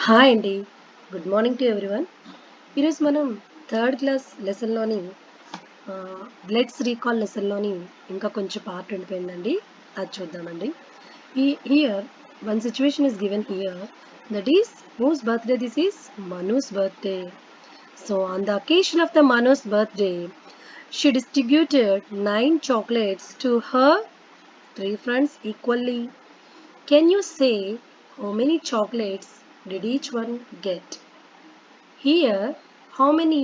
Hi అండి. Good morning to everyone. ఈరోజు మనం థర్డ్ క్లాస్ లెసన్‌లోని లెట్స్ రీకాల్ లెసన్‌లోని ఇంకా కొంచెం పార్ట్ ఉండిపోయిందండి. అది చూద్దామండి. Here one situation is given here, that is whose birthday this is? Manu's birthday. So on the occasion of the Manu's birthday, she distributed 9 chocolates to her 3 friends equally. Can you say how many chocolates did each one get? Here, how many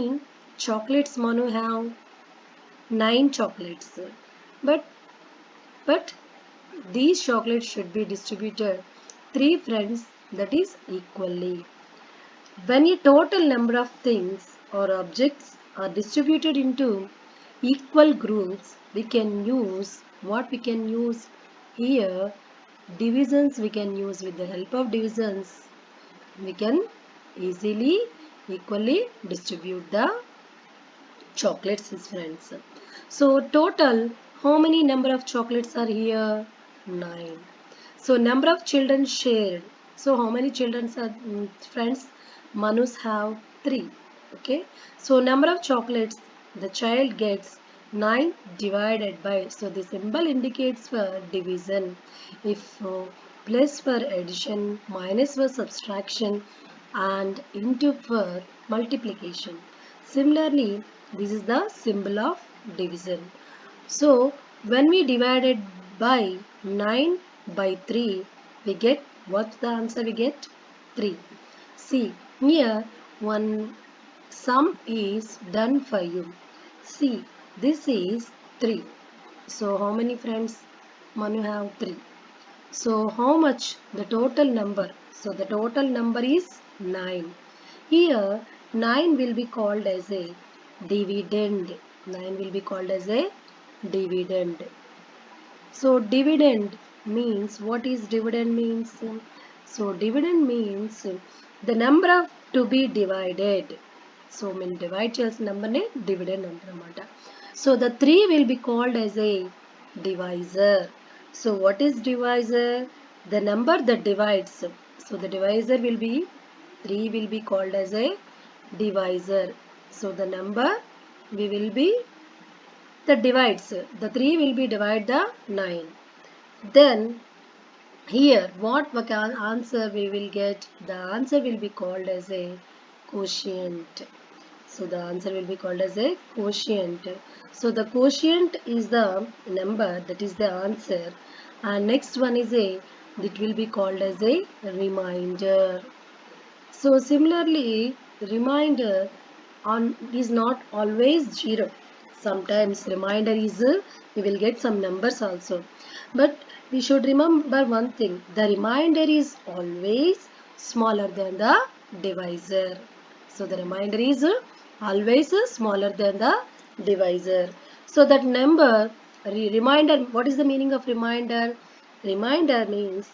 chocolates Manu have? 9 chocolates. But but these chocolates should be distributed 3 friends, that is equally. When a total number of things or objects are distributed into equal groups, we can use what we can use here. Divisions we can use. With the help of divisions we can easily equally distribute the chocolates is friends. So total how many number of chocolates are here? 9. So number of children shared. So how many children are friends? Manus have 3. Okay. So number of chocolates the child gets 9 divided by. So the symbol indicates for division. If plus for addition, minus for subtraction, and into for multiplication. Similarly, this is the symbol of division. So when we divided by 9 by 3, we get, what's the answer we get? 3. See, here one sum is done for you. See, this is 3. So how many friends? Manu have 3. So how much the total number? So the total number is 9. Here 9 will be called as a dividend. 9 will be called as a dividend. So dividend means, what is dividend means? So dividend means the number of to be divided. So mean divide చేయాల్సిన number నే dividend అంటారన్నమాట. So the 3 will be called as a divisor. So what is divisor? The number that divides. So the divisor will be 3 will be called as a divisor. So the number we will be that divides. The 3 will be divide the 9. Then here what answer we will get? The answer will be called as a quotient. So the answer will be called as a quotient. So the quotient is the number, that is the answer. And next one is a, it will be called as a remainder. So similarly, reminder on is not always 0. Sometimes reminder is we will get some numbers also. But we should remember one thing. The remainder is always smaller than the divisor. So the remainder is always smaller than the divisor. So that number, reminder, what is the meaning of reminder? Reminder means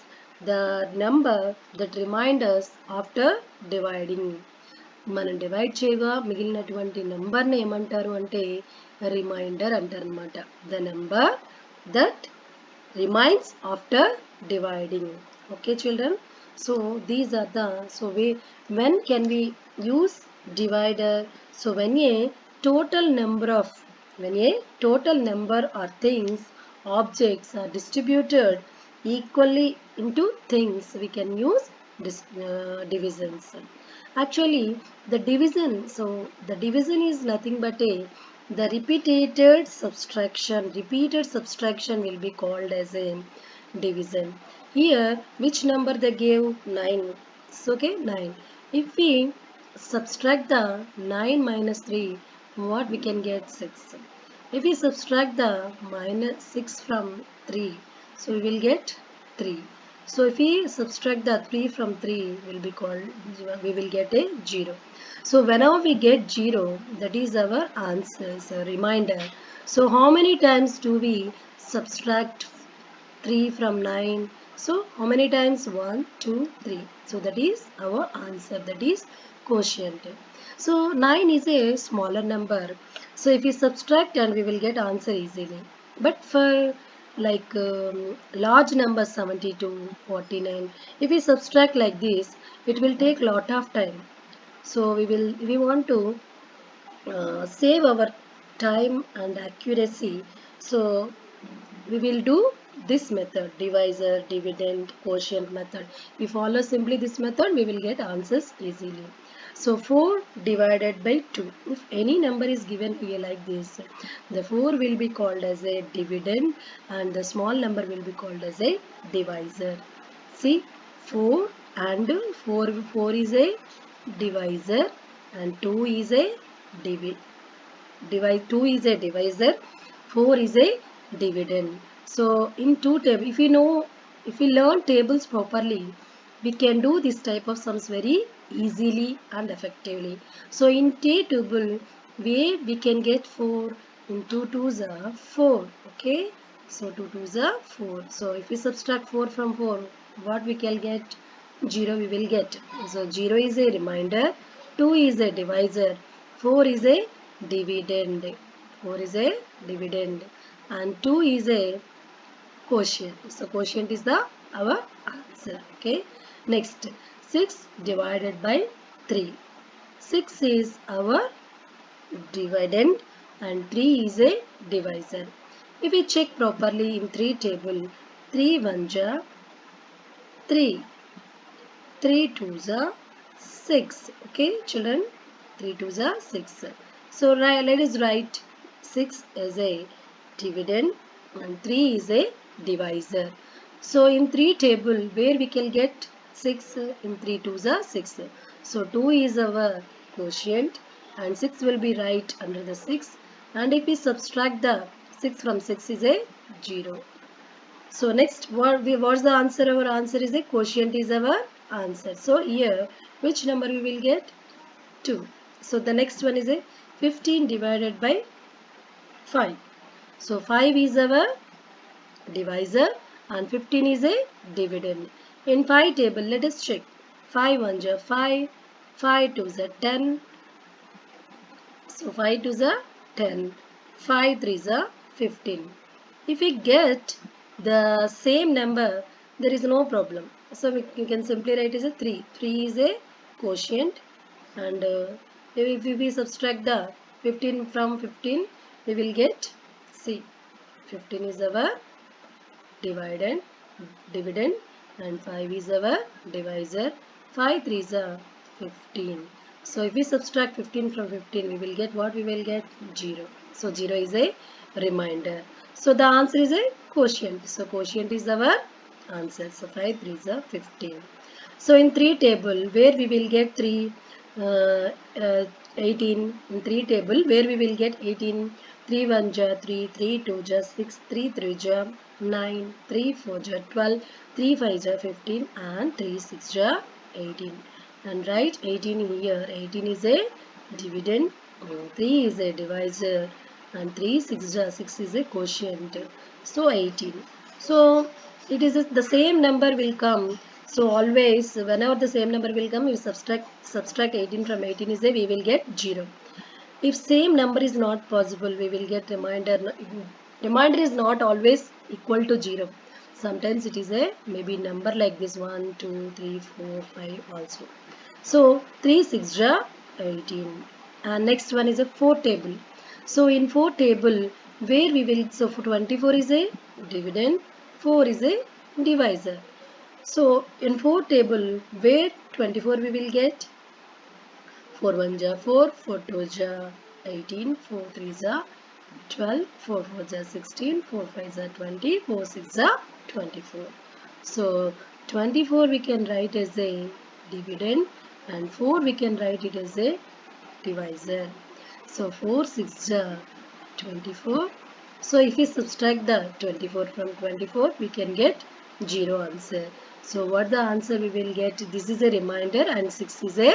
the number that reminds us after dividing. మనం divide చేయగా మిగిలినటువంటి నెంబర్ని ఏమంటారు అంటే remainder అంటారు అనమాట. The number that remains after dividing. Okay children. So these are the, so when can we use divider? So when a total number or things, objects are distributed equally into things, we can use divisions. Actually the division, so the division is nothing but a, the repeated subtraction will be called as a division. Here which number they gave? 9. So okay, 9. If we subtract the 9 minus 3, what we can get? 6. If we subtract the minus 6 from 3, so we will get 3. So if we subtract the 3 from 3, will be called, we will get a 0. So whenever we get 0, that is our answer. So reminder. So how many times do we subtract 3 from 9? So how many times? 1, 2, 3. So that is our answer. That is quotient. So 9 is a smaller number. So if we subtract and we will get answer easily. But for like large numbers 72, 49. If we subtract like this, it will take lot of time. So we want to save our time and accuracy. So we will do this method, divisor, dividend, quotient method. We follow simply this method, we will get answers easily. So 4 divided by 2, if any number is given here like this, the 4 will be called as a dividend and the small number will be called as a divisor. See, 4 and 4 is a divisor and 2 is a divi 2 is a divisor, 4 is a dividend. So in two table, if we learn tables properly, we can do this type of sums very easily and effectively. So in T table, we can get 4, in 2 twos are 4, okay. So 2 twos are 4. So if we subtract 4 from 4, what we can get? 0 we will get. So 0 is a remainder, 2 is a divisor, 4 is a dividend. 4 is a dividend and 2 is a quotient. So quotient is the our answer. Okay. Next, 6 divided by 3. 6 is our dividend and 3 is a divisor. If we check properly in 3 table, 3 ones are 3, 3 twos are 6. Okay, children, 3 twos are 6. So let us write 6 as a dividend and 3 is a divisor. So in 3 table, where we can get 6, in 3 twos are 6. So 2 is our quotient and 6 will be right under the 6. And if we subtract the 6 from 6 is a 0. So next, what's the answer? Our answer is a quotient is our answer. So here, which number we will get? 2. So the next one is a 15 divided by 5. So 5 is our divisor and 15 is a dividend. In 5 table, let us check. 5 ones are 5, 5 twos are 10. So 5 twos are 10, 5 threes are 15. If we get the same number, there is no problem. So we can simply write as a 3. 3 is a quotient and if we subtract the 15 from 15, we will get C. 15 is our dividend and 5 is our divisor. 5 threes are 15. So if we subtract 15 from 15, we will get what? We will get 0. So 0 is a remainder. So the answer is a quotient. So quotient is our answer. So 5 threes are 15. So in 3 table, where we will get 3, 18. In 3 table, where we will get 18. 3 1 ja 3, 3 2 ja 6, 3 3 ja 9, 3 4 ja 12, 3 5 ja 15 and 3 6 ja 18. And write 18 here. 18 is a dividend, 3 is a divisor and 3 6 ja 6 is a quotient. So 18. So it is the same number will come. So always whenever the same number will come, you subtract 18 from 18 is a, we will get 0. If same number is not possible, we will get remainder. Remainder is not always equal to 0. Sometimes it is a maybe number like this 1, 2, 3, 4, 5 also. So 3 6 ja 18. And next one is a 4 table. So in 4 table, where we will, so for 24 is a dividend, 4 is a divisor. So in 4 table, where 24 we will get? 4 1 ja 4, 4 2 ja 18, 4 3 ja 12, 4 4 ja 16, 4 5 ja 20, 4 6 ja 24. So 24 we can write as a dividend and 4 we can write it as a divisor. So 4 6 ja 24. So if we subtract the 24 from 24, we can get 0 answer. So what the answer we will get? This is a remainder and 6 is a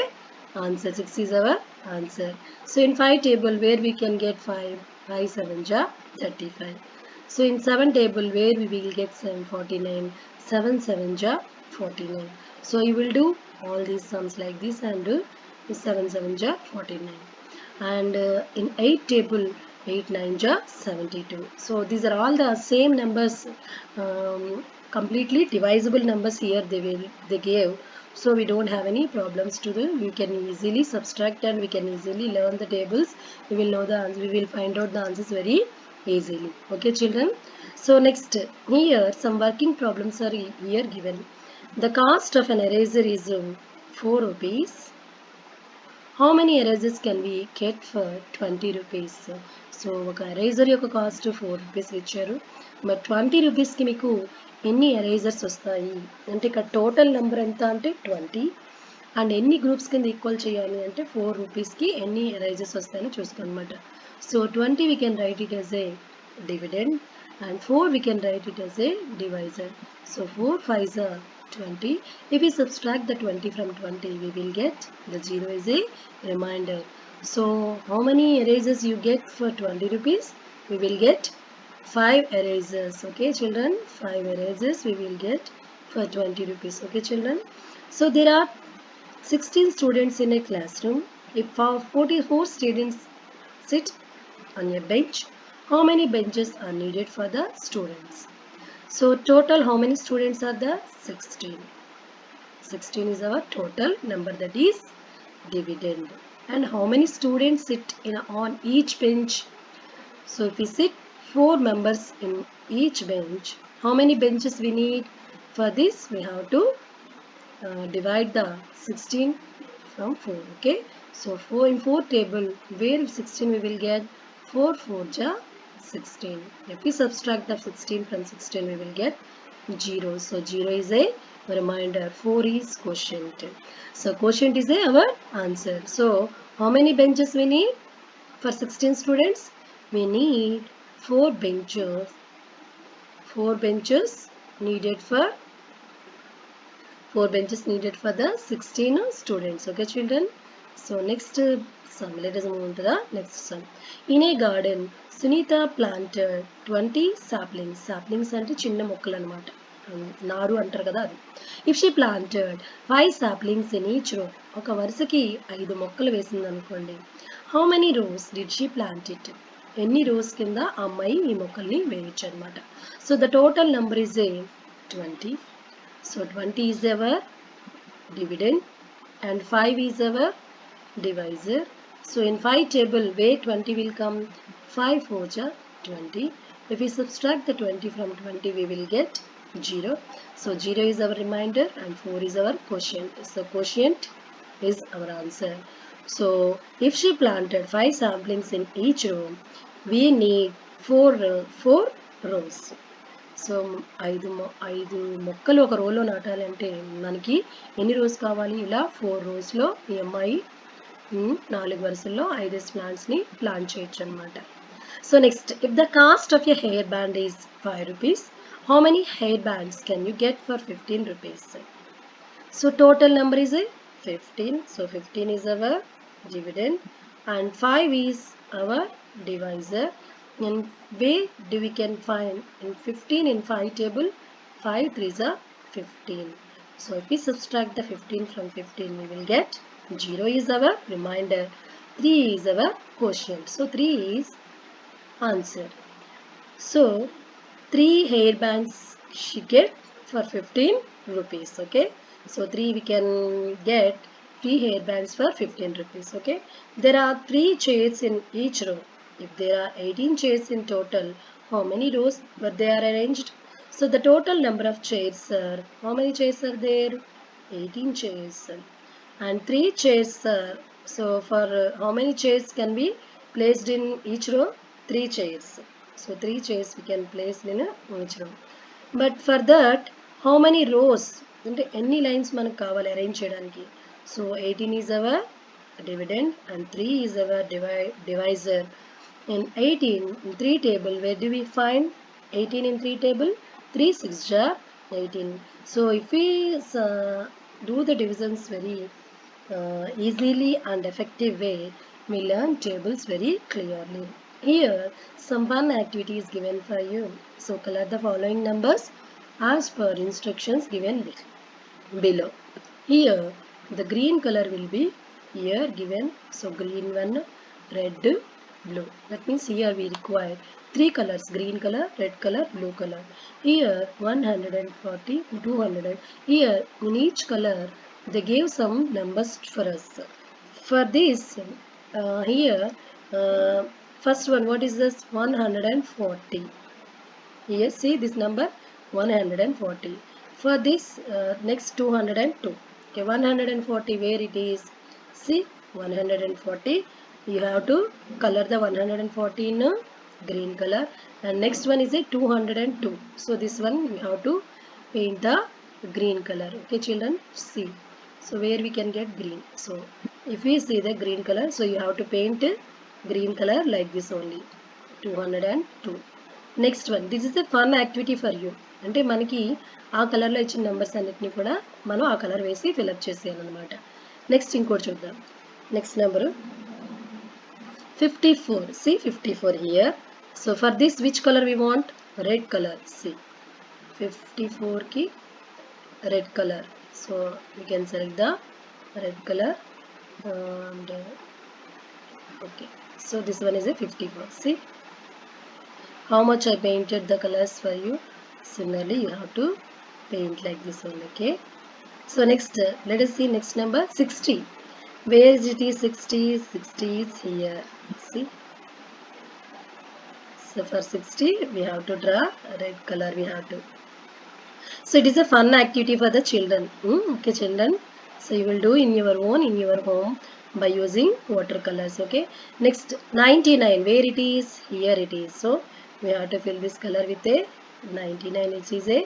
answer. 6 is our answer. So in 5 table, where we can get 5, 5 7 ja 35. So in 7 table, where we will get 7 49, 7 7 ja 49. So you will do all these sums like this and do 7 7 ja 49. And in 8 table, 8 9 ja 72. So these are all the same numbers, completely divisible numbers here they gave. So we don't have any problems to do. We can easily subtract and we can easily learn the tables. We will know the answer. We will find out the answers very easily. Okay, children. So next, here some working problems are here given. The cost of an eraser is 4 rupees. How many erasers can we get for 20 rupees? So ఒక eraser యొక్క cost 4 rupees ఇచ్చారు. But 20 రూపీస్కి మీకు ఎన్ని erasers వస్తాయి అంటే ఇక్కడ total number ఎంత అంటే 20 అండ్ ఎన్ని గ్రూప్స్ కింద ఈక్వల్ చేయాలి అంటే 4 రూపీస్కి ఎన్ని ఎరేజర్స్ వస్తాయని చూసుకోనమాట. So 20 we can write it as a dividend and 4 we can write it as a divisor. So 4 5s are 20. If we subtract the 20 from 20, we will get the 0 is a remainder. So how many erasers you get for 20 rupees? We will get 5 erasers. Okay children, 5 erasers we will get for 20 rupees. Okay children. So there are 16 students in a classroom. If 44 students sit on a bench, how many benches are needed for the students? So total how many students are there? 16. 16 is our total number, that is dividend. And how many students sit on each bench? So if we sit 4 members in each bench, how many benches we need? For this we have to divide the 16 from 4. Okay, so 4 in 4 table, where 16 we will get 4 4 ja 16. If we subtract the 16 from 16, we will get 0. So 0 is a remainder. 4 is quotient. So quotient is our answer. So how many benches we need for 16 students? We need 4 benches. 4 benches needed for 4 benches needed for the 16 students. Okay children. So next sum, let us move on to the next sum. In a garden, Sunita planted 20 saplings. Saplings అంటే చిన్న మొక్కలు అన్నమాట, నారు అంటారు కదా అది. If she planted 5 saplings in each row, ఒక వరుసకి 5 మొక్కలు వేసింది అనుకోండి. How many rows did she plant it? ఎన్ని rows కింద ఆ అమ్మాయి ఈ మొక్కల్ని వేయచ్చు అన్నమాట. So the total number is a 20. So 20 is our dividend and 5 is our divisor. So in 5 table, where 20 will come? 5 4 ja 20. If we subtract the 20 from 20, we will get 0. So 0 is our remainder and 4 is our quotient. So quotient is our answer. So if she planted 5 saplings in each row, we need 4 rows. So 5 మొక్కలు ఒక రోలో నాటాలంటే మనకి ఎన్ని rose కావాలి? ఇలా 4 రోస్లో ఈ అమ్మాయి 4 వరుసల్లో 5 ప్లాంట్స్ని plant చేయొచ్చు అనమాట. So next, if the cost of a hair band is 5 rupees, how many hair bands can you get for 15 rupees? So total number is 15. So 15 is our dividend and 5 is our divisor. And where do we can find in 15 in 5 table? 5 3s are 15. So if we subtract the 15 from 15, we will get 0 is our remainder, 3 is our quotient. So 3 is answer. So 3 hair bands she get for 15 rupees. Okay, so 3 we can get 3 hair bands for 15 rupees. Okay, there are 3 chairs in each row. If there are 18 chairs in total, how many rows were they are arranged? So the total number of chairs are, how many chairs are there? 18 chairs. And 3 chairs are, so for how many chairs can be placed in each row? 3 chairs. So 3 chairs we can place in each row. But for that, how many rows? అంటే ఎన్ని lines మనకు కావాలి arrange చేయడానికి? So 18 is our dividend and 3 is our divisor. In 18 in 3 table, where do we find 18 in 3 table? 3 6 ja 18. So if we do the divisions very easily and effective way, we learn tables very clearly. Here some fun activity is given for you. So color the following numbers as per instructions given below. Here the green color will be here given. So green one, red, blue. That means here we require three colors: green color, red color, blue color. Here 140, 200. Here in each color they gave some numbers for us. For this, here first one, what is this? 140. Here see this number 140. For this next 202. Okay, 140 where it is? See 140. You have to color the 140 in green color, and next one is a 202. So this one you have to paint the green color. Okay children, see. So where we can get green? So if we see the green color, so you have to paint green color like this only. 202. Next one, this is a fun activity for you. అంటే మనకి ఆ కలర్లో ఇచ్చిన numbers అన్నిటిని కూడా మనం ఆ colour వేసి ఫిల్అప్ చేసేయాలన్నమాట. నెక్స్ట్ ఇంకోటి చూద్దాం. Next number 54. C 54 here. So for this which colour we want? Red colour. C 54కి red colour. So we can select the red colour and okay. So this one is a 54. See how much I painted the colors for you. Similarly you have to paint like this one. Okay, so next let us see next number 60. Where is it? Is 60? 60 is here. See, so for 60 we have to draw red color. We have to, so it is a fun activity for the children. Okay children, so you will do in your own, in your home, by using watercolors. Okay, next 99. Where it is? Here it is. So we have to fill this color with a 99, which is a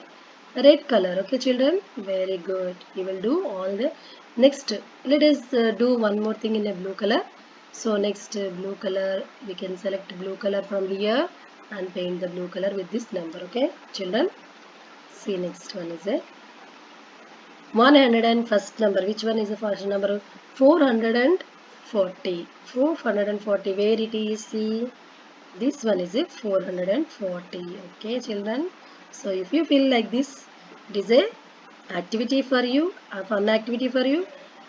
red color. Okay children, very good. You will do all the next. Let us do one more thing in a blue color. So next blue color, we can select blue color from here and paint the blue color with this number. Okay children, see next one is a 101st number. Which one is the first number? 440. 440 where it is? See, this one is a 440. Okay children, so if you feel like this, it is a activity for you, a fun activity for you.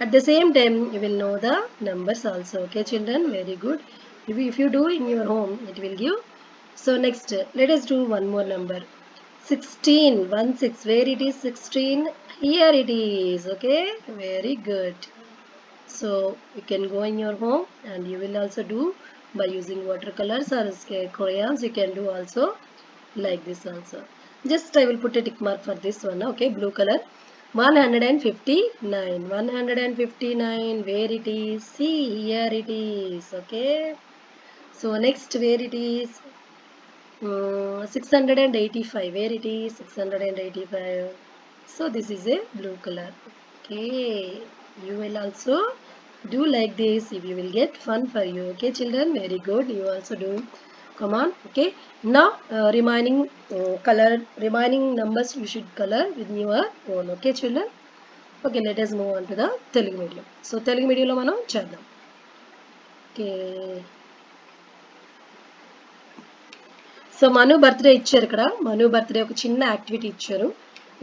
At the same time you will know the numbers also. Okay children, very good. If you do in your home, it will give. So next let us do one more number. 16. 16. Where it is? 16. Here it is. Okay, very good. So you can go in your home and you will also do by using watercolors or crayons. You can do also like this also. Just I will put a tick mark for this one. Okay, blue color. 159. 159 where it is? See, here it is. Okay, so next where it is? 685. Where it is? 685. So this is a blue color. Okay, you will also do like this if you will get fun for you. Okay children, very good. You also do. Come on. Okay, now remaining color, remaining numbers you should color with your own. Okay children, okay, let us move on to the Telugu medium. So Telugu medium lo manam cheddam. Okay, so Manu birthday ఇచ్చారు. ఇక్కడ మను birthday ఒక చిన్న activity ఇచ్చారు.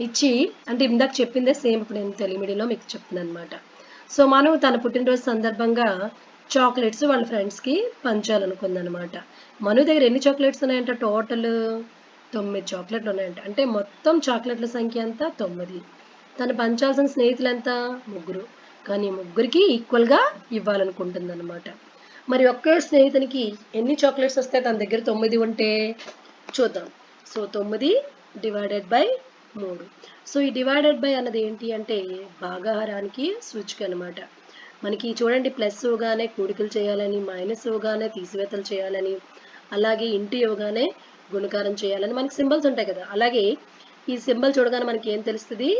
ఇచ్చి అంటే ఇందాక చెప్పిందే same ఇప్పుడు నేను తెలుగు మీడియంలో మీకు చెప్తున్నాను అనమాట. సో మను తన పుట్టినరోజు సందర్భంగా చాక్లెట్స్ వాళ్ళ ఫ్రెండ్స్కి పంచాలనుకుందనమాట. మను దగ్గర ఎన్ని చాక్లెట్స్ ఉన్నాయంట? టోటల్ 9 చాక్లెట్లు ఉన్నాయంట. అంటే మొత్తం చాక్లెట్ల సంఖ్య అంతా 9. తను పంచాల్సిన స్నేహితులు ఎంత? 3. కానీ ముగ్గురికి ఈక్వల్గా ఇవ్వాలనుకుంటుంది అనమాట. మరి ఒకే స్నేహితునికి ఎన్ని చాక్లెట్స్ వస్తాయి తన దగ్గర 9 ఉంటే? చూద్దాం. So 9 divided by 3. సో ఈ డివైడెడ్ బై అన్నది ఏంటి అంటే భాగాహారానికి సూచిక అనమాట. మనకి చూడండి, ప్లస్ ఇవ్వగానే కూడికలు చేయాలని, మైనస్ ఇవ్వగానే తీసివేతలు చేయాలని, అలాగే ఇంటూ ఇవ్వగానే గుణకారం చేయాలని మనకి సింబల్స్ ఉంటాయి కదా. అలాగే ఈ సింబల్ చూడగానే మనకి ఏం తెలుస్తుంది?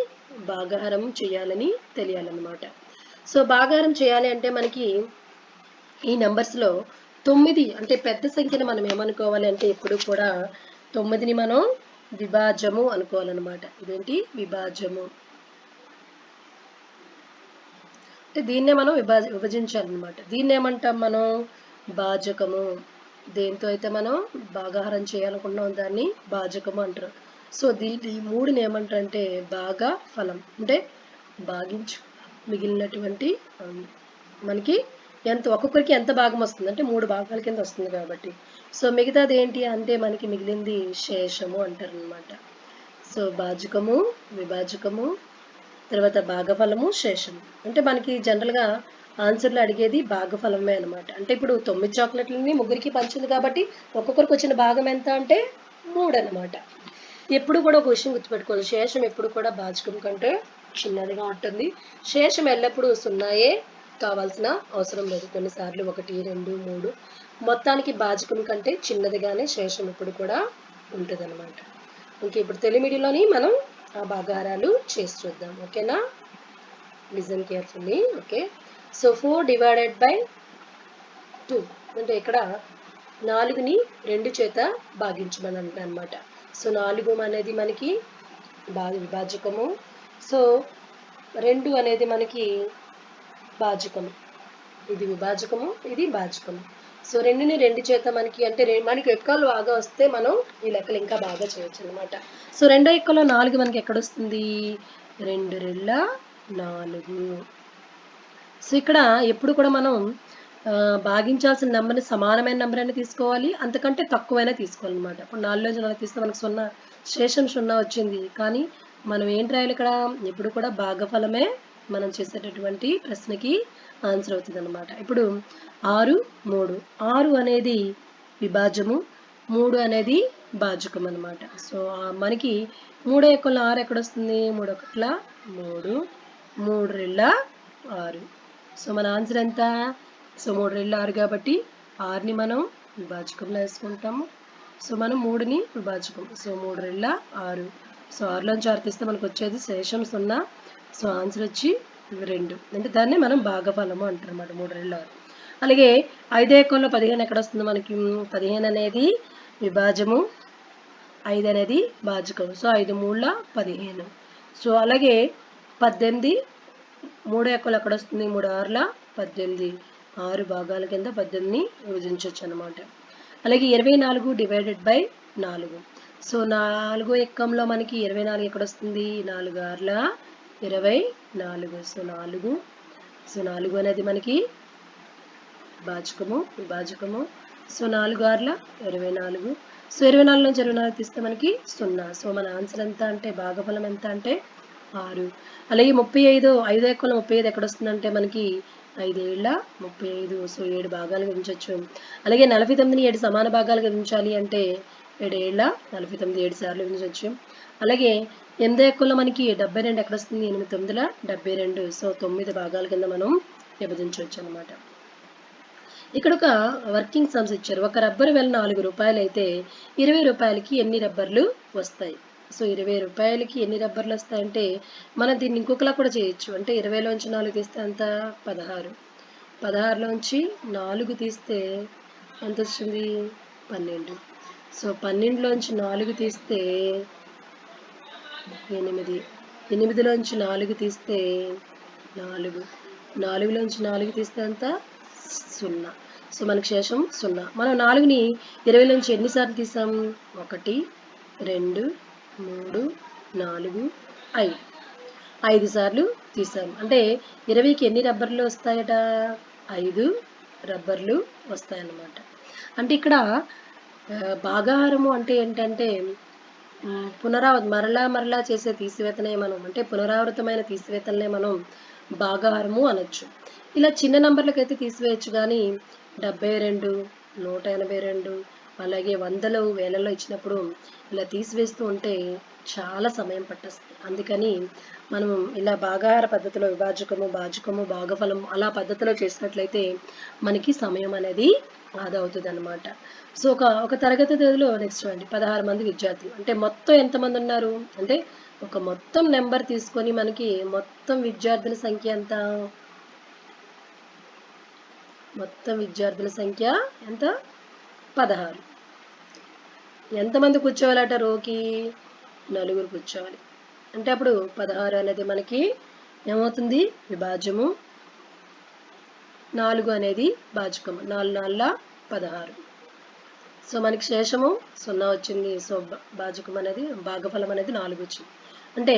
భాగాహారం చేయాలని తెలియాలన్నమాట. సో భాగాహారం చేయాలి అంటే మనకి ఈ నెంబర్స్లో 9 అంటే పెద్ద సంఖ్యను మనం ఏమనుకోవాలి అంటే ఎప్పుడు కూడా 9ని మనం విభాజ్యము అనుకోవాలన్నమాట. ఇదేంటి? విభాజ్యము. అంటే దీన్నే మనం విభజించాలన్నమాట. దీన్ని ఏమంటాం మనం? భాజకము. దేంతో అయితే మనం భాగాహారం చేయాలనుకుంటున్నాం దాన్ని భాజకము అంటారు. సో ఈ 3ని ఏమంటారంటే భాగా ఫలం. అంటే భాగించు మిగిలినటువంటి మనకి ఒక్కొక్కరికి ఎంత భాగం వస్తుంది అంటే 3 భాగాల కింద వస్తుంది కాబట్టి. సో మిగతాది ఏంటి అంటే మనకి మిగిలింది శేషము అంటారనమాట. సో భాజకము, విభాజకము, తర్వాత భాగఫలము, శేషము. అంటే మనకి జనరల్గా ఆన్సర్లో అడిగేది భాగఫలమే అనమాట. అంటే ఇప్పుడు 9 చాక్లెట్లని ముగ్గురికి పంచింది కాబట్టి ఒక్కొక్కరికి వచ్చిన భాగం ఎంత అంటే 3 అనమాట. ఎప్పుడు కూడా ఒక విషయం గుర్తుపెట్టుకోవాలి, శేషం ఎప్పుడు కూడా భాజకం కంటే చిన్నదిగా ఉంటుంది. శేషం ఎల్లప్పుడూ సున్నాయే కావాల్సిన అవసరం లేదు. కొన్నిసార్లు 1, 2, 3 మొత్తానికి భాజకం కంటే చిన్నదిగానే శేషం ఎప్పుడు కూడా ఉంటుంది అనమాట. ఓకే, ఇప్పుడు తెలిమిడిలోని మనం ఆ భాగాహారాలు చేసి చూద్దాం. ఓకేనా, listen carefully. Okay, so 4 divided by 2 అంటే ఇక్కడ 4ని 2 చేత భాగించమని అంటున్నాను అనమాట. సో 4 అనేది మనకి విభాజకము, సో 2 అనేది మనకి భాజకము, ఇది విభాజకము, ఇది భాజకము. సో 2ని 2 చేత మనకి అంటే మనకి ఎక్కలు బాగా వస్తే మనం ఈ లెక్కలు ఇంకా బాగా చేయొచ్చు అనమాట. సో రెండో ఎక్కలో 4 మనకి ఎక్కడొస్తుంది, 2 రెళ్ళ 4. సో ఇక్కడ ఎప్పుడు కూడా మనం భాగించాల్సిన నెంబర్ని సమానమైన నెంబర్ అయినా తీసుకోవాలి, అంతకంటే తక్కువైనా తీసుకోవాలన్నమాట. ఇప్పుడు 4లోంచి 4 తీస్తే మనకు 0, శేషం 0 వచ్చింది. కానీ మనం ఏంటి రాయాలి ఇక్కడ, ఎప్పుడు కూడా భాగఫలమే మనం చేసేటటువంటి ప్రశ్నకి ఆన్సర్ అవుతుంది అనమాట. ఇప్పుడు 6, 3. 6 అనేది విభాజము, 3 అనేది భాజకం అనమాట. సో మనకి 3 ఎక్కల 6 ఎక్కడొస్తుంది, 3 ఒకట్ల 3, 3 రెళ్ళ 6. సో మన ఆన్సర్ ఎంత, సో 3 రెళ్ళ 6 కాబట్టి 6ని మనం విభాజకంలో వేసుకుంటాము. సో మనం 3ని విభాజకం, సో 3 రెళ్ళ 6. సో 6లోంచి 6 తీస్తే మనకు వచ్చేది శేషం 0. సో ఆన్సర్ వచ్చి 2. అంటే దాన్ని మనం భాగఫలము అంటారు అన్నమాట, 3 రెళ్ళ 6. అలాగే 5 ఎక్కల్లో 15 ఎక్కడ వస్తుంది మనకి, 15 అనేది విభాజము, 5 అనేది భాజకం. సో 5 3 15. సో అలాగే 18 3 ఎక్కలు ఎక్కడ వస్తుంది, 3 6 18. 6 భాగాల కింద 18ని విభజించవచ్చు అనమాట. అలాగే 24 డివైడెడ్ బై 4. సో 4 ఎక్కంలో మనకి 24 ఎక్కడ వస్తుంది, 4 6 24. సో 4, సో 4 అనేది మనకి భాజకము, విభాజకము. సో 4 6 24. సో 24 నుంచి 24 తీస్తే మనకి 0. సో మన ఆన్సర్ ఎంత అంటే భాగఫలం ఎంత అంటే 6. అలాగే 35, 5 ఎక్కల 35 ఎక్కడ వస్తుందంటే మనకి 5 ఏళ్ళ 35. సో 7 భాగాలుగా విభజించవచ్చు. అలాగే 49ని 7 సమాన భాగాలుగా విభజించాలి అంటే 7 ఏళ్ళ 49, 7 సార్లు విభజించవచ్చు. అలాగే 8 ఎక్కల్లో మనకి 72 ఎక్కడ వస్తుంది, 8 9 72. సో 9 భాగాల కింద మనం విభజించవచ్చు అనమాట. ఇక్కడ ఒక వర్కింగ్ సమ్స్ ఇచ్చారు. ఒక రబ్బర్ వెల 4 రూపాయలు అయితే 20 రూపాయలకి ఎన్ని రబ్బర్లు వస్తాయి. సో 20 రూపాయలకి ఎన్ని రబ్బర్లు వస్తాయంటే మనం దీన్ని ఇంకొకలా కూడా చేయొచ్చు. అంటే 20లోంచి 4 తీస్తే ఎంత, 16. 16లోంచి 4 తీస్తే ఎంత వచ్చింది, 12. సో 12లోంచి 4 తీస్తే 8. 8లోంచి 4 తీస్తే 4. 4లోంచి 4 తీస్తే ఎంత, 0. సో మనకు శేషం 0. మనం 4ని 20లోంచి ఎన్నిసార్లు తీసాం, 1 2 3 4 5. 5 సార్లు తీసాం. అంటే 20కి ఎన్ని రబ్బర్లు వస్తాయట, 5 రబ్బర్లు వస్తాయన్నమాట. అంటే ఇక్కడ భాగాహారము అంటే ఏంటంటే మరలా చేసే తీసివేతనే మనం, అంటే పునరావృతమైన తీసివేతలనే మనం భాగాహారము అనొచ్చు. ఇలా చిన్న నంబర్లకైతే తీసివేయచ్చు, కానీ 72, 182 అలాగే 100లో 1000లో ఇచ్చినప్పుడు ఇలా తీసివేస్తూ ఉంటే చాలా సమయం పట్టేస్తుంది. అందుకని మనం ఇలా భాగాహార పద్ధతిలో విభాజకము, భాజకము, భాగఫలం అలా పద్ధతిలో చేసినట్లయితే మనకి సమయం అనేది ఆదా అవుతుంది అనమాట. సో ఒక తరగతి గదిలో నెక్స్ట్ చూడండి, 16 మంది విద్యార్థులు. అంటే మొత్తం ఎంతమంది ఉన్నారు అంటే ఒక మొత్తం నెంబర్ తీసుకొని మనకి మొత్తం విద్యార్థుల సంఖ్య ఎంత, మొత్తం విద్యార్థుల సంఖ్య ఎంత, 16. ఎంతమంది కూర్చోవాలట, రోకి 4 కూర్చోవాలి. అంటే అప్పుడు 16 అనేది మనకి ఏమవుతుంది, విభాజము, 4 అనేది భాజకము, 4 4 16. సో మనకి శేషము 0 వచ్చింది. సో భాజకం అనేది భాగఫలం అనేది 4 వచ్చింది. అంటే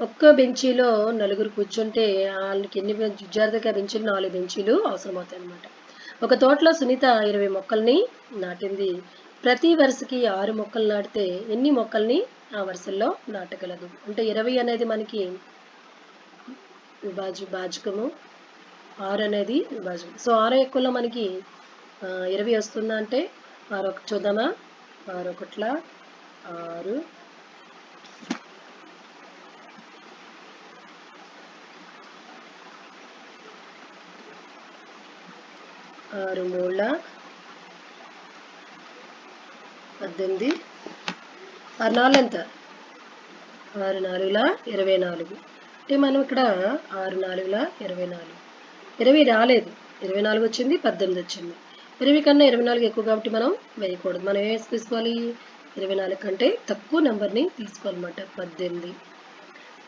ఒక్క బెంచీలో నలుగురు కూర్చుంటే వాళ్ళకి ఎన్ని విద్యార్థులకి ఆ బెంచీలు 4 బెంచీలు అవసరమవుతాయి అన్నమాట. ఒక తోటలో సునీత 20 మొక్కల్ని నాటింది. ప్రతి వరుసకి 6 మొక్కలు నాటితే ఎన్ని మొక్కల్ని ఆ వరుసల్లో నాటగలదు? అంటే 20 అనేది మనకి భాజకము, 6 అనేది విభాజకం. సో 6 ఎక్కువలో మనకి 20 వస్తుందా అంటే 6 చూద్దామా? 6 ఒకట్ల 6, 6 మూళ్ళ 18, 6 నాలుగు ఎంత? 6 నాలుగుల 24. అంటే మనం ఇక్కడ 6 నాలుగుల 24, 20 రాలేదు, 24 వచ్చింది, 18 వచ్చింది. 20 కన్నా 24 ఎక్కువ కాబట్టి మనం వేయకూడదు. మనం ఏం తీసుకోవాలి? 24 కంటే తక్కువ నెంబర్ని తీసుకోవాలన్నమాట. 18,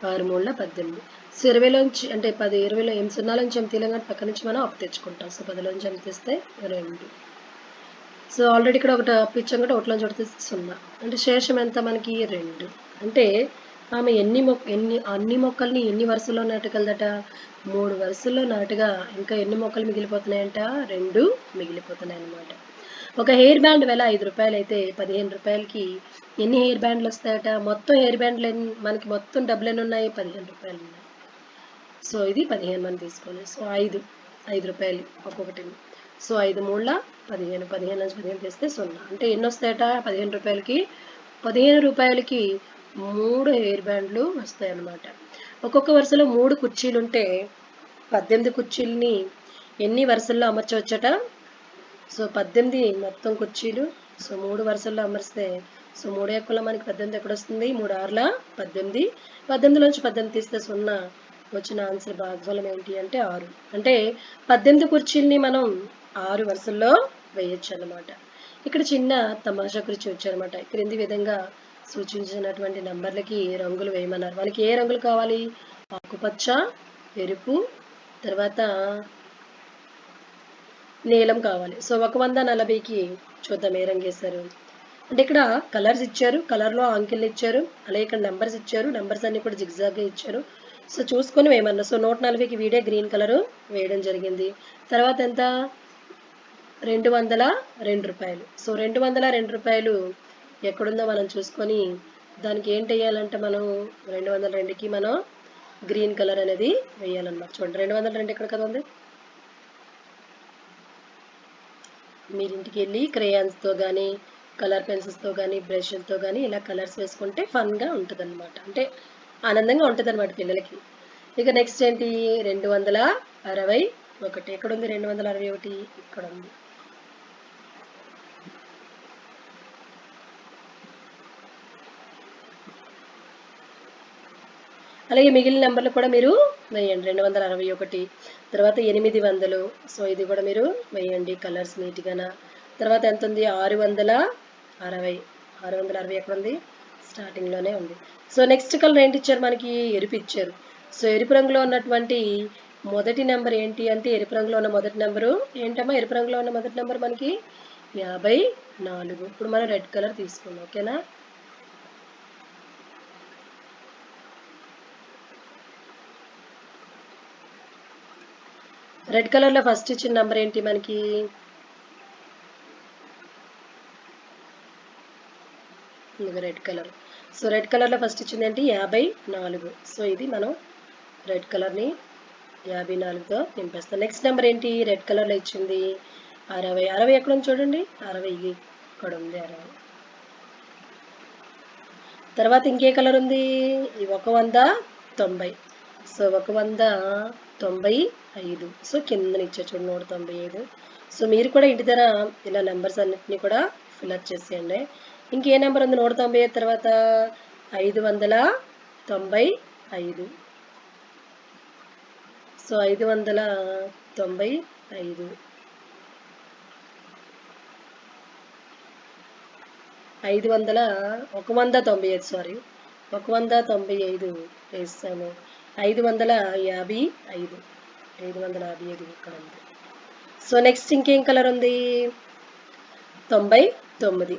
6 మూళ్ళ 18. సో 20లోంచి అంటే 10, 20లో 8 సున్నాలోంచి ఎం తీయలేం కాబట్టి పక్క నుంచి మనం అప్పు తెచ్చుకుంటాం. సో 10లోంచి ఎం తీస్తే 2. సో ఆల్రెడీ ఇక్కడ ఒకటి అప్పు ఇచ్చాం కాబట్టి ఒకటిలోంచి ఒకటి తీస్తే 0. అంటే శేషం ఎంత మనకి? 2. అంటే ఆమె అన్ని మొక్కల్ని ఎన్ని వరుసల్లో నాటగలదట? 3 వరుసల్లో నాటుగా ఇంకా ఎన్ని మొక్కలు మిగిలిపోతున్నాయంట? 2 మిగిలిపోతున్నాయి అన్నమాట. ఒక హెయిర్ బ్యాండ్ వెల 5 రూపాయలు అయితే 15 రూపాయలకి ఎన్ని హెయిర్ బ్యాండ్లు వస్తాయట? మొత్తం హెయిర్ బ్యాండ్లు మనకి మొత్తం డబ్బులు ఎన్ని ఉన్నాయి? 15 రూపాయలు ఉన్నాయి. సో ఇది 15 మనం తీసుకోవాలి. సో 5 రూపాయలు ఒక్కొక్కటి. సో 5 మూళ్ళ 15, 15 నుంచి 15 తీస్తే 0. అంటే ఎన్ని వస్తాయట? 15 రూపాయలకి 15 రూపాయలకి 3 హెయిర్ బ్యాండ్లు వస్తాయి అన్నమాట. ఒక్కొక్క వరుసలో 3 కుర్చీలు ఉంటే 18 కుర్చీలని ఎన్ని వరుసల్లో అమర్చవచ్చట? సో 18 మొత్తం కుర్చీలు. సో 3 వరుసల్లో అమర్స్తే సో 3 ఎక్కువలో మనకి 18 ఎక్కడ వస్తుంది? 3 ఆరుల 18, 18లోంచి 18 తీస్తే 0. వచ్చిన ఆన్సర్ భాగఫలం ఏంటి అంటే 6. అంటే 18 కుర్చీల్ని మనం 6 వరుసల్లో వేయొచ్చు అన్నమాట. ఇక్కడ చిన్న తమాషా కుర్చీ వచ్చారనమాట. క్రింది విధంగా సూచించినటువంటి నంబర్లకి రంగులు వేయమన్నారు. వాళ్ళకి ఏ రంగులు కావాలి? ఆకుపచ్చ, ఎరుపు, తర్వాత నీలం కావాలి. సో 140కి చూద్దాం ఏ రంగు వేశారు. అంటే ఇక్కడ కలర్స్ ఇచ్చారు, కలర్లో అంకెలు ఇచ్చారు, అలాగే ఇక్కడ నెంబర్స్ ఇచ్చారు, నెంబర్స్ అన్ని కూడా జిగ్జాగ్గా ఇచ్చారు. సో చూసుకొని వేయమన్నా. సో 140కి వీడే గ్రీన్ కలరు వేయడం జరిగింది. తర్వాత ఎంత? 202 రూపాయలు. సో 202 రూపాయలు ఎక్కడుందో మనం చూసుకొని దానికి ఏంటి వేయాలంటే మనం 202కి మనం గ్రీన్ కలర్ అనేది వేయాలన్నమాట. చూడండి 202 ఎక్కడ కదా ఉంది. మీరు ఇంటికి వెళ్ళి క్రేయాన్స్తో కానీ కలర్ పెన్సిల్స్తో కానీ బ్రష్లతో కానీ ఇలా కలర్స్ వేసుకుంటే ఫన్గా ఉంటుంది అనమాట. అంటే ఆనందంగా ఉంటుంది అనమాట పిల్లలకి. ఇక నెక్స్ట్ ఏంటి? 261. ఎక్కడుంది 261? ఇక్కడ ఉంది. అలాగే మిగిలిన నెంబర్లు కూడా మీరు వేయండి. 261, తర్వాత 800. సో ఇది కూడా మీరు వేయండి కలర్స్ నీట్గా. తర్వాత ఎంత ఉంది? 660. 660 ఎక్కడ ఉంది? స్టార్టింగ్లోనే ఉంది. సో నెక్స్ట్ కలర్ ఏంటి ఇచ్చారు మనకి? ఎరుపు ఇచ్చారు. సో ఎరుపు రంగులో ఉన్నటువంటి మొదటి నెంబర్ ఏంటి అంటే ఎరుపు రంగులో ఉన్న మొదటి నెంబరు ఏంటమ్మా? ఎరుపు రంగులో ఉన్న మొదటి నెంబర్ మనకి 54. ఇప్పుడు మనం రెడ్ కలర్ తీసుకుందాం. ఓకేనా? రెడ్ కలర్లో ఫస్ట్ ఇచ్చిన నెంబర్ ఏంటి మనకి? Red colour. సో రెడ్ కలర్లో ఫస్ట్ ఇచ్చింది ఏంటి? 54. సో ఇది మనం రెడ్ కలర్ని 54తో నింపేస్తాం. నెక్స్ట్ నెంబర్ ఏంటి? రెడ్ కలర్లో ఇచ్చింది 60. 60 ఎక్కడ ఉంది చూడండి? 60 ఇక్కడ ఉంది 60. తర్వాత ఇంకే కలర్ ఉంది? 190. సో 195. సో కింద ఇచ్చే చూడండి 195. సో మీరు కూడా ఇంటి దగ్గర ఇలా నెంబర్స్ అన్నిటిని కూడా ఫిల్అప్ చేసేయండి. ఇంకే నెంబర్ ఉంది 195 తర్వాత? 595. సో 595. 195 సారీ 195 వేస్తాము. 555. 555 ఇక్కడ ఉంది. సో నెక్స్ట్ ఇంకేం కలర్ ఉంది? 99.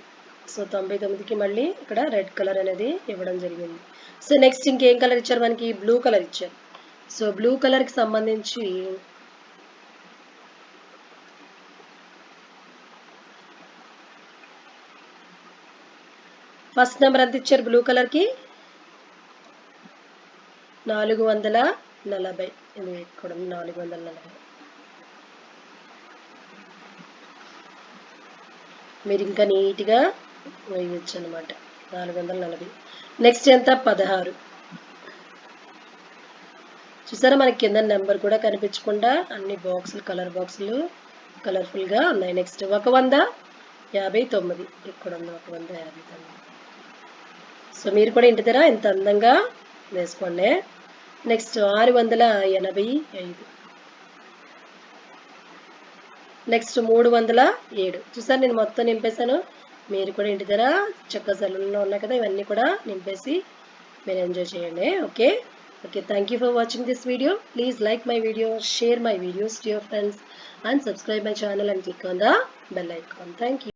సో 99కి మళ్ళీ ఇక్కడ రెడ్ కలర్ అనేది ఇవ్వడం జరిగింది. సో నెక్స్ట్ ఇంకేం కలర్ ఇచ్చారు మనకి? బ్లూ కలర్ ఇచ్చారు. సో బ్లూ కలర్కి సంబంధించి ఫస్ట్ నెంబర్ ఎంత ఇచ్చారు బ్లూ కలర్కి? 440. ఇది ఇక్కడ 440. మీరు ఇంకా నీట్గా వేయచ్చు అనమాట. 440. నెక్స్ట్ ఎంత? 16. చూసారా మనకి కింద నెంబర్ కూడా కనిపించకుండా అన్ని బాక్సులు కలర్ బాక్సులు కలర్ఫుల్గా ఉన్నాయి. నెక్స్ట్ 159. ఇక్కడ ఉంది 159. సో మీరు కూడా ఇంటి దగ్గర ఎంత అందంగా వేసుకోండి. నెక్స్ట్ 685. నెక్స్ట్ 307. చూసారు నేను మొత్తం నింపేశాను. మీరు కూడా ఇంటి దగ్గర చక్కగా సెలవుల్లో ఉన్నాయి కదా, ఇవన్నీ కూడా నింపేసి మీరు ఎంజాయ్ చేయండి. Okay, thank you for watching this video. Please like my video, share my videos to your friends and subscribe my channel and click on the bell icon. Thank you.